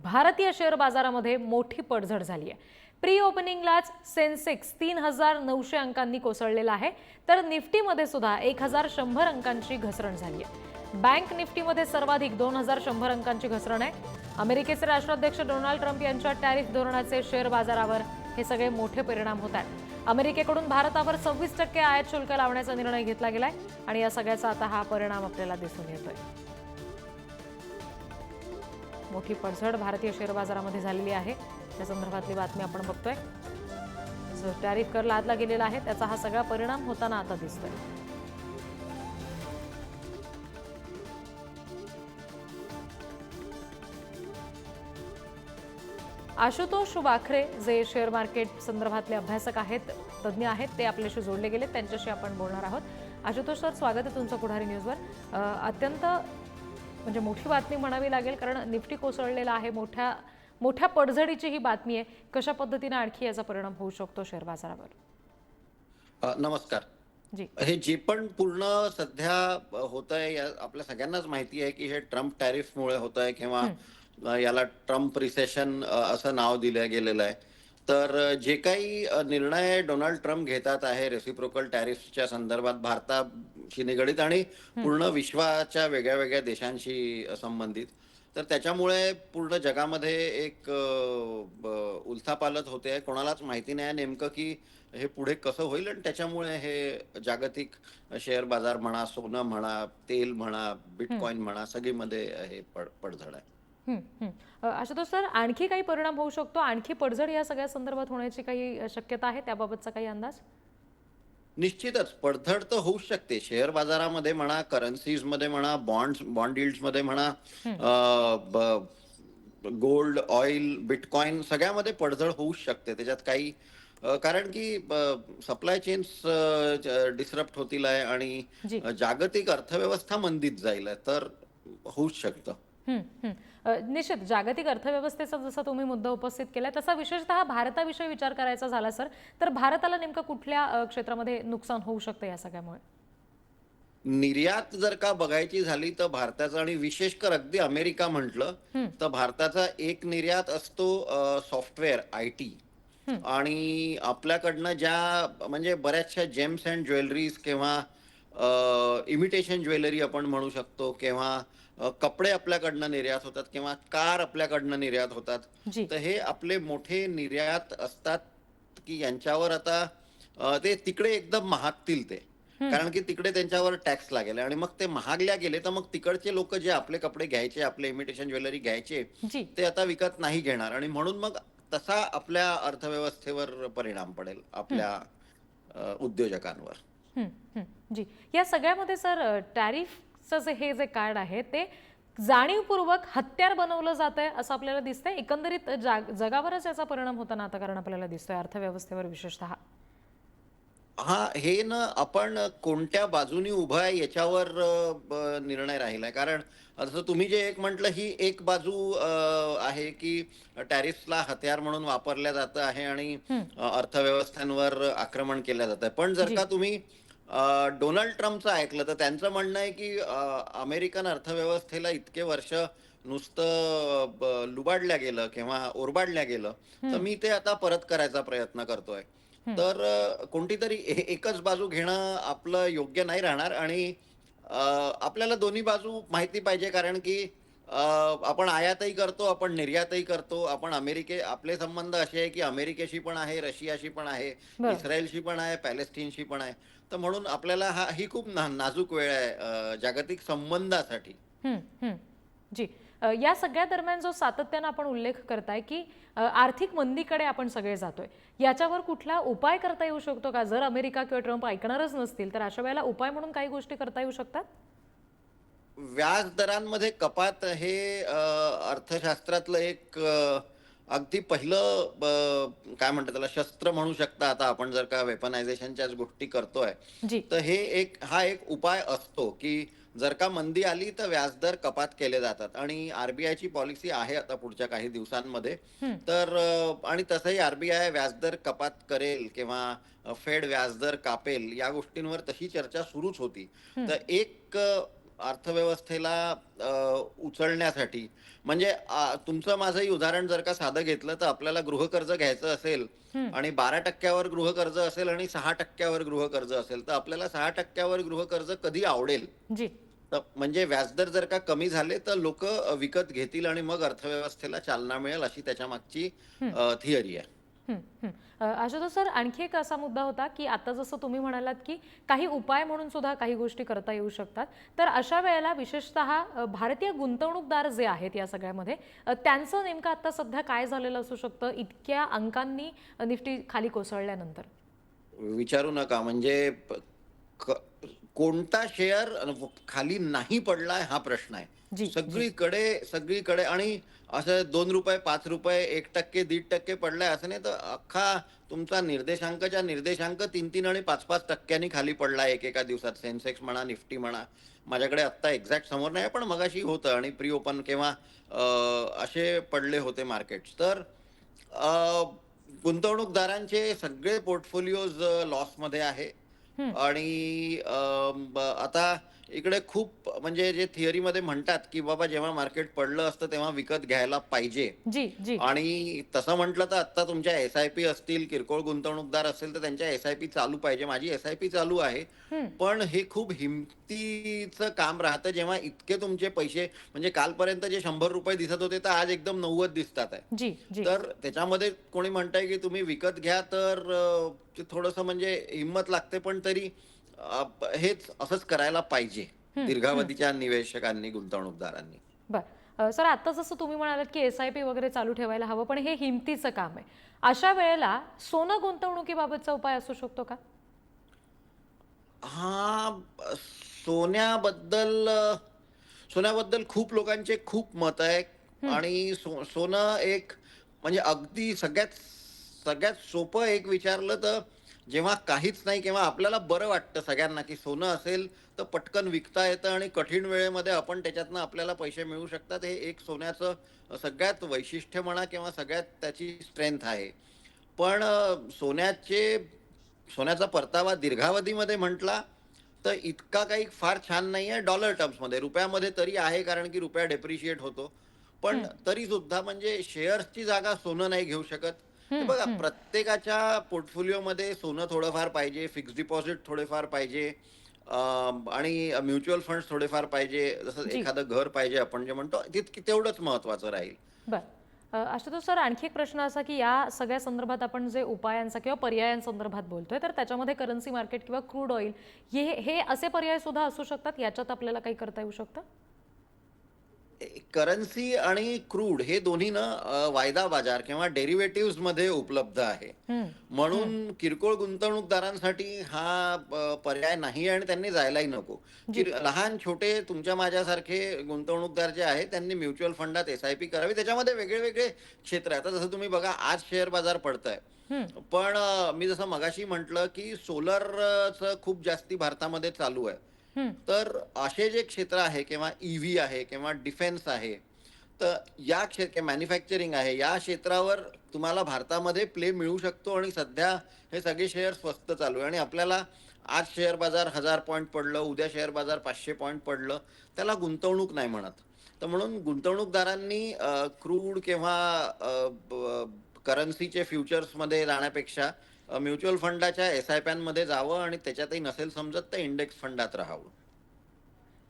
भारतीय शेअर बाजारामध्ये मोठी पडझड झाली आहे। प्री ओपनिंगलाच सेन्सेक्स 3,900 अंकांनी कोसळलेला आहे, तर निफ्टीमध्ये सुद्धा 1,100 अंकांची घसरण झाली आहे। बँक निफ्टीमध्ये सर्वाधिक 2,100 अंकांची घसरण आहे। अमेरिकेचे राष्ट्राध्यक्ष डोनाल्ड ट्रम्प यांच्या टॅरिफ धोरणाचे शेअर बाजारावर हे सगळे मोठे परिणाम होत आहेत। अमेरिकेकडून भारतावर 26% आयात शुल्क लावण्याचा निर्णय घेतला गेलाय आणि या सगळ्याचा आता हा परिणाम आपल्याला दिसून येतोय। मोठी पडझड भारतीय शेअर बाजारामध्ये झालेली आहे। त्या संदर्भातली बातमी आपण बघतोय। जो टॅरिफ कर लादला गेलेला आहे त्याचा हा सगळा परिणाम होताना आता दिसतोय। आशुतोष वाखरे जे शेअर मार्केट संदर्भातले अभ्यासक आहेत, तज्ज्ञ आहेत, ते आपल्याशी जोडले गेले, त्यांच्याशी आपण बोलणार आहोत। आशुतोष सर, स्वागत आहे तुमचं पुढारी न्यूजवर। अत्यंत म्हणजे मोठी बातमी म्हणावी लागेल, कारण निफ्टी कोसळलेला आहे, मोठ्या पडझडीची ही बातमी आहे। कशा पद्धतीने आणखी याचा परिणाम होऊ शकतो शेअर बाजारावर? नमस्कार जी हे जे पण पूर्ण सध्या होत आहे आपल्या सगळ्यांनाच माहिती आहे की हे ट्रम्प टॅरिफमुळे होत आहे किंवा याला ट्रम्प रिसेशन असं नाव दिलं गेलेलं आहे। तर जे काही निर्णय डोनाल्ड ट्रम्प घेतात आहे रेसिप्रोकल टॅरिफच्या संदर्भात भारताशी निगडीत आणि पूर्ण विश्वाच्या वेगळ्या वेगळ्या देशांशी संबंधित, तर त्याच्यामुळे पूर्ण जगामध्ये एक उलथापालथ होते आहे। कोणालाच माहिती नाही नेमकं की हे पुढे कसं होईल आणि त्याच्यामुळे हे जागतिक शेअर बाजार म्हणा, सोनं म्हणा, तेल म्हणा, बिटकॉइन म्हणा, सगळीमध्ये हे पडझड आहे। आशुतोष सर, आणखी काही परिणाम होऊ शकतो? आणखी पडझड या सगळ्या संदर्भात होण्याची काही शक्यता आहे? त्याबाबतचा काही अंदाज? निश्चितच पडझड तर होऊ शकते शेअर बाजारामध्ये म्हणा, करन्सीजमध्ये म्हणा, बॉन्ड यील्ड्समध्ये म्हणा, गोल्ड, ऑइल, बिटकॉइन सगळ्यामध्ये पडझड होऊ शकते। त्याच्यात काही कारण की सप्लाय चेन्स डिसरप्ट होतील आहे आणि जी जागतिक अर्थव्यवस्था मंदीत जाईल आहे, तर होऊच शकतं। निश्चित जागतिक अर्थव्यवस्थेचा जसा तुम्ही मुद्दा उपस्थित केलाय, तसा विशेषतः भारताविषयी विचार करायचा झाला सर, तर भारताला नेमकं कुठल्या क्षेत्रामध्ये नुकसान होऊ शकतं या सगळ्यामुळे? निर्यात जर का बघायची झाली तर भारताचा, आणि विशेष कर अगदी अमेरिका म्हटलं तर भारताचा एक निर्यात असतो सॉफ्टवेअर, IT, आणि आपल्याकडनं ज्या म्हणजे बऱ्याचशा जेम्स अँड ज्वेलरीज किंवा इमिटेशन ज्वेलरी आपण म्हणू शकतो, किंवा कपडे आपल्याकडनं निर्यात होतात, किंवा कार आपल्याकडनं निर्यात होतात। जी तर हे आपले मोठे निर्यात असतात की यांच्यावर आता ते तिकडे एकदम महागतील ते, कारण की तिकडे त्यांच्यावर टॅक्स लागेल आणि मग ते महागल्या गेले तर मग तिकडचे लोक जे आपले कपडे घ्यायचे, आपले इमिटेशन ज्वेलरी घ्यायचे, जी ते आता विकत नाही घेणार आणि म्हणून मग तसा आपल्या अर्थव्यवस्थेवर परिणाम पडेल, आपल्या उद्योजकांवर। हं, हं. जी. या सगळ्यामध्ये सर टॅरिफचं हे जे कार्ड आहे ते जाणीवपूर्वक हत्यार बनवलं जातंय असं आपल्याला दिसतंय। एकंदरीत जगावरच याचा परिणाम होताना आता कारण आपल्याला दिसतोय, अर्थव्यवस्थेवर विशेषतः। हे ना आपण कोणत्या बाजूनी उभं आहे याच्यावर निर्णय राहिलाय। कारण जसं तुम्ही जे एक म्हटलं, ही एक बाजू आहे की टॅरिफला हत्यार म्हणून वापरल्या जातं आहे आणि अर्थव्यवस्थांवर आक्रमण केलं जातं। पण जर जी का तुम्ही डोनाल्ड ट्रम्पचं ऐकलं तर त्यांचं म्हणणं आहे की अमेरिकन अर्थव्यवस्थेला इतके वर्ष नुसतं लुबाडल्या गेलं किंवा ओरबाडल्या गेलं, तर मी ते आता परत करायचा प्रयत्न करतोय। तर कोणती तरी एकच बाजू घेणं आपलं योग्य नाही राहणार आणि अ, आपल्याला दोन्ही बाजू माहिती पाहिजे, कारण की आपण आयातही करतो, आपण निर्यातही करतो। आपले संबंध असे आहे की अमेरिकेशी पण आहे, रशियाशी पण आहे, बरोबर. इस्रायलशी पण आहे, पॅलेस्टीनशी पण आहे। तर म्हणून आपल्याला ही खूप नाजूक वेळ आहे जागतिक संबंधासाठी। हं, हं. जी. या सगळ्या दरम्यान जो सातत्यानं आपण उल्लेख करताय की आर्थिक मंदीकडे आपण सगळे जातोय, याच्यावर कुठला उपाय करता येऊ शकतो का? जर अमेरिका किंवा ट्रम्प ऐकणारच नसतील तर अशा वेळेला उपाय म्हणून काही गोष्टी करता येऊ शकतात? व्याज दरांमध्ये कपात हे अर्थशास्त्रातलं एक अगदी पहिलं काय म्हणतात त्याला, शस्त्र म्हणू शकता आता आपण, जर का वेपनायझेशनच्याच गोष्टी करतोय। जी तर हा एक उपाय असतो की जर का मंदी आली तर व्याजदर कपात केले जातात आणि आरबीआयची पॉलिसी आहे आता पुढच्या काही दिवसांमध्ये। तर आणि तसंही आरबीआय व्याजदर कपात करेल किंवा फेड व्याजदर कापेल या गोष्टींवर तशी चर्चा सुरूच होती। तर एक अर्थव्यवस्थेला उचलण्यासाठी म्हणजे तुमचं माझंही उदाहरण जर का साधं घेतलं तर आपल्याला गृहकर्ज घ्यायचं असेल हं, आणि 12% गृहकर्ज असेल आणि 6% गृहकर्ज असेल, तर आपल्याला 6% गृहकर्ज कधी आवडेल? जी. तर म्हणजे व्याजदर जर का कमी झाले तर लोकं विकत घेतील आणि मग अर्थव्यवस्थेला चालना मिळेल अशी त्याच्यामागची हं. थिअरी आहे. हं, हं. आशुतोष सर, आणखी एक असा मुद्दा होता, की आता जसं तुम्ही म्हणालात, की काही उपाय म्हणून सुद्धा काही गोष्टी करता येऊ शकतात. तर अशा वेळेला विशेषतः भारतीय गुंतवणूकदार जे आहेत या सगळ्यामध्ये, त्यांचं नेमकं आता सध्या काय झालेलं असू शकतं इतक्या अंकांनी निफ्टी खाली कोसळल्यानंतर? विचारू नका म्हणजे क कोणता शेअर खाली नाही पडलाय हा प्रश्न आहे. जी, जी. सगळीकडे आणि असं ₹2, ₹5, 1%, 1.5% पडलाय असं नाही, तर अख्खा तुमचा निर्देशांकच्या निर्देशांक 3-3 आणि 5-5 टक्क्यांनी खाली पडलाय एकेका दिवसात. सेन्सेक्स म्हणा, निफ्टी म्हणा. माझ्याकडे आत्ता एक्झॅक्ट समोर नाही, पण मगाशी होतं आणि प्री ओपन केव्हा असे पडले होते मार्केट्स. तर अ, गुंतवणूकदारांचे सगळे पोर्टफोलिओज लॉसमध्ये आहे. हं. आणि आता इकडे खूप म्हणजे जे थिअरीमध्ये म्हणतात, की बाबा जेव्हा मार्केट पडलं असतं तेव्हा विकत घ्यायला पाहिजे. जी, जी. आणि तसं म्हटलं तर आत्ता तुमच्या एस-आय-पी असतील, किरकोळ गुंतवणूकदार असतील, तर त्यांच्या एस-आय-पी चालू पाहिजे. माझी एस-आय-पी चालू आहे. हं. पण हे खूप हिमतीचं काम राहतं जेव्हा इतके तुमचे पैसे म्हणजे कालपर्यंत जे ₹100 दिसत होते, तर आज एकदम 90 दिसतात आहे. जी, जी. तर त्याच्यामध्ये कोणी म्हणतंय, की तुम्ही विकत घ्या, तर ते थोडंसं म्हणजे हिंमत लागते. पण तरी हेच असंच करायला पाहिजे हं, हं. दीर्घावधीच्या निवेशकांनी, गुंतवणूकदारांनी. बरं. सर, आत्ता जसं तुम्ही म्हणालात, की एस-आय-पी वगैरे चालू ठेवायला हवं, पण हे हिमतीचं काम आहे. अशा वेळेला सोनं गुंतवणुकीबाबतचा उपाय असू शकतो का? हां, सोन्याबद्दल सोन्याबद्दल खूप लोकांचे खूप मत आहे हं. आणि सोनं एक म्हणजे अगदी सगळ्यात सगळ्यात सोपं एक विचारलं तर जेव्हा काहीच नाही तेव्हा आपल्याला बरं वाटतं सगळ्यांना, की सोनं असेल तर पटकन विकता येतं आणि कठीण वेळेमध्ये आपण त्याच्यातनं आपल्याला पैसे मिळू शकतात. हे एक सोन्याचं सगळ्यात वैशिष्ट्य म्हणा किंवा सगळ्यात त्याची स्ट्रेंथ आहे. पण सोन्याचा परतावा दीर्घावधीमध्ये म्हटला, तर इतका काही फार छान नाहीये डॉलर टर्म्समध्ये. रुपयामध्ये तरी आहे कारण की रुपया डेप्रिशिएट होतो. पण हं. तरीसुद्धा म्हणजे शेअर्सची जागा सोनं नाही घेऊ शकत. हे हं, बघा हं. प्रत्येकाच्या पोर्टफोलिओमध्ये सोनं थोडंफार पाहिजे, फिक्स्ड डिपॉझिट थोडेफार पाहिजे आणि म्युच्युअल फंड्स थोडेफार पाहिजे. जसं जी. एखादं घर पाहिजे आपण जे म्हणतो, तेवढंच महत्त्वाचं राहील. बरं. आशुतोष सर, आणखी एक प्रश्न असा, की या सगळ्या संदर्भात आपण जे उपायांचा किंवा पर्यायांसंदर्भात बोलतोय, तर त्याच्यामध्ये करन्सी मार्केट किंवा क्रूड ऑइल हे हे असे पर्याय सुद्धा असू शकतात. याच्यात आपल्याला काही करता येऊ शकतं? करन्सी आणि क्रूड हे दोन्ही ना वायदा बाजार किंवा डेरिव्हेटिव्हजमध्ये उपलब्ध आहे. हं, हं. म्हणून किरकोळ गुंतवणूकदारांसाठी हा पर्याय नाही आहे आणि त्यांनी जायलाही नको. जी. लहान छोटे तुमच्या माझ्यासारखे गुंतवणूकदार जे आहेत त्यांनी म्युच्युअल फंडात एस-आय-पी करावी. त्याच्यामध्ये वेगळे-वेगळे क्षेत्र आहेत. आता जसं तुम्ही बघा आज शेअर बाजार पडतंय. हं, पण मी जसं मगाशी म्हटलं, की सोलरचं खूप जास्ती भारतामध्ये चालू आहे. हं. तर असे जे क्षेत्र आहे किंवा ईव्ही आहे किंवा डिफेन्स आहे, तर मॅन्युफॅक्चरिंग आहे, या क्षेत्रावर तुम्हाला भारतामध्ये प्ले मिळू शकतो आणि सध्या हे सगळे शेअर स्वस्त चालू आहे आणि आपल्याला आज शेअर बाजार 1000 पॉइंट पडलं, उद्या शेअर बाजार 500 पॉइंट पडलं, त्याला गुंतवणूक नाही म्हणत. तर म्हणून गुंतवणूकदारांनी क्रूड किंवा करन्सीचे फ्युचर्समध्ये जाण्यापेक्षा म्युच्युअल फंडाच्या एस-आय-पीमध्ये जावं आणि त्याच्यातही नसेल समजत तर इंडेक्स फंडात राहावं.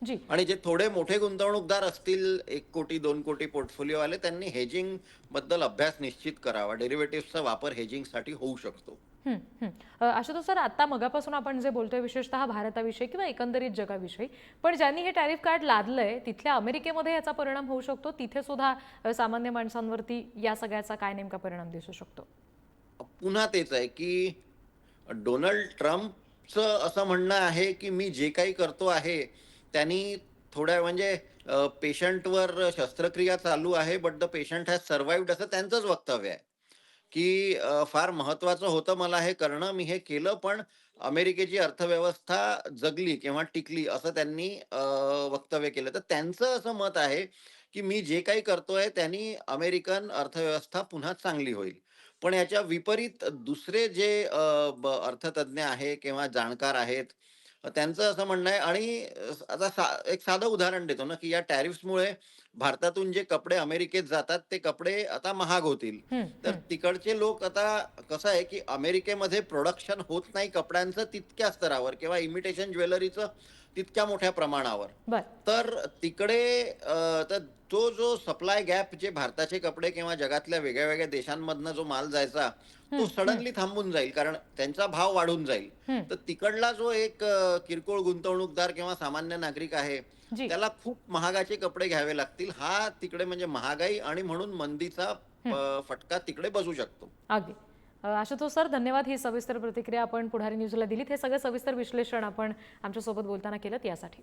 जी. आणि जे थोडे मोठे गुंतवणूकदार असतील 1 कोटी 2 कोटी पोर्टफोलिओवाले त्यांनी हेजिंग बद्दल अभ्यास निश्चित करावा. डेरिव्हेटिव्हचा वापर हेजिंगसाठी होऊ शकतो. हं, हं. आशुतोष सर, आता मगापासून आपण जे बोलतोय विशेषतः भारताविषयी किंवा एकंदरीत जगाविषयी, पण ज्यांनी हे टॅरिफ कार्ड लादलंय तिथल्या अमेरिकेमध्ये याचा परिणाम होऊ शकतो. तिथे सुद्धा सामान्य माणसांवरती या सगळ्याचा काय नेमका परिणाम दिसू शकतो? पुन्हा तेच आहे, की डोनाल्ड ट्रम्पचं असं म्हणणं आहे, की मी जे काही करतो आहे, त्यांनी थोड्या म्हणजे पेशंटवर शस्त्रक्रिया चालू आहे, बट द पेशंट हॅज सर्व्हाइव्ड असं त्यांचंच वक्तव्य आहे. की फार महत्त्वाचं होतं मला हे करणं, मी हे केलं, पण अमेरिकेची अर्थव्यवस्था जगली किंवा टिकली असं त्यांनी वक्तव्य केलं. तर त्यांचं असं मत आहे, की मी जे काही करतोय त्यांनी अमेरिकन अर्थव्यवस्था पुन्हा चांगली होईल. पण याच्या विपरीत दुसरे जे अर्थतज्ञ आहे किंवा जाणकार आहेत, त्यांचं असं म्हणणं आहे आणि आता एक साधं उदाहरण देतो ना, की या टॅरिफ्समुळे भारतातून जे कपडे अमेरिकेत जातात, ते कपडे आता महाग होतील. हं, तर हं. तिकडचे लोक आता कसं आहे, की अमेरिकेमध्ये प्रोडक्शन होत नाही कपड्यांचं तितक्या स्तरावर किंवा इमिटेशन ज्वेलरीचं तितक्या मोठ्या प्रमाणावर. बरं. तर तिकडे तर तो जो सप्लाय गॅप जे भारताचे कपडे किंवा जगातल्या वेगळ्या-वेगळ्या देशांमधनं जो माल जायचा, तो हं, हं, सडनली थांबून जाईल. कारण त्यांचा भाव वाढून जाईल. हं. तर तिकडला जो एक किरकोळ गुंतवणूकदार किंवा सामान्य नागरिक आहे, जी. त्याला खूप महागाचे कपडे घ्यावे लागतील. हा तिकडे म्हणजे महागाई आणि म्हणून मंदीचा हं. फटका तिकडे बसू शकतो. अगदी. आशुतोष सर, धन्यवाद. ही सविस्तर प्रतिक्रिया आपण पुढारी न्यूजला दिलीत. हे सगळं सविस्तर विश्लेषण आपण आमच्यासोबत बोलताना केलं यासाठी.